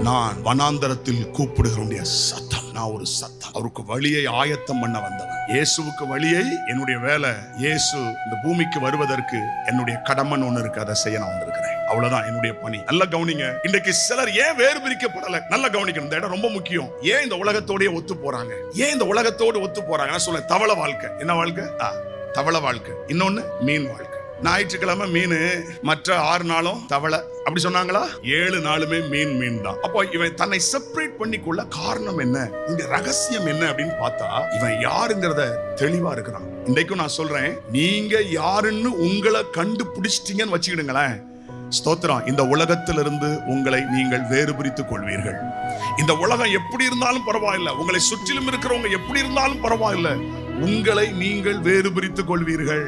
நான் வனாந்தரத்தில் கூப்பிடுகிறவனுடைய சத்தம். நான் ஒரு சத்தம். அவருக்கு வழியை ஆயத்தம் பண்ண வந்தவன். இயேசுவுக்கு வழியை, என்னுடைய வேலை, இயேசு இந்த பூமிக்கு வருவதற்கு என்னுடைய கடமைன்னு ஒண்ணு இருக்கு, அதை செய்ய நான் வந்திருக்கிறேன். அவ்வளவுதான் என்னுடைய பணி. நல்ல கவனிங்க. இன்றைக்கு சிலர் ஏன் வேறு பிரிக்கப்படல? நல்ல கவனிக்கணும். இந்த இடம் ரொம்ப முக்கியம். ஏன் இந்த உலகத்தோடய ஒத்து போறாங்க? ஏன் இந்த உலகத்தோடு ஒத்து போறாங்க? நான் சொல்ல, தவள வாழ்க்கை. என்ன வாழ்க்கை? தவள வாழ்க்கை. இன்னொன்னு மீன் வாழ்க்கை. ஞாயிற்றுக்கிழமை மீன், மற்ற 6 நாளும் தவளை. அப்படி சொன்னாங்களா? 7 நாளுமே மீன் தான். அப்போ இவன் தன்னை செப்பரேட் பண்ணிக்கொள்ள காரணம் என்ன? இந்த ரகசியம் என்ன அப்படின்னு பார்த்தா, இவன் யாருங்கிறத தெளிவா இருக்கிறான். இன்றைக்கும் நான் சொல்றேன், நீங்க யாருன்னு உங்களை கண்டுபிடிச்சிட்டீங்கன்னு வச்சுக்கிடுங்களேன், ஸ்தோத்திரம், இந்த உலகத்திலிருந்து உங்களை நீங்கள் வேறுபிரித்துக் கொள்வீர்கள். இந்த உலகம் எப்படி இருந்தாலும் பரவாயில்லை, உங்களை சுற்றிலும் இருக்கிறவங்க எப்படி இருந்தாலும் பரவாயில்லை, உங்களை நீங்கள் வேறுபிரித்துக் கொள்வீர்கள்.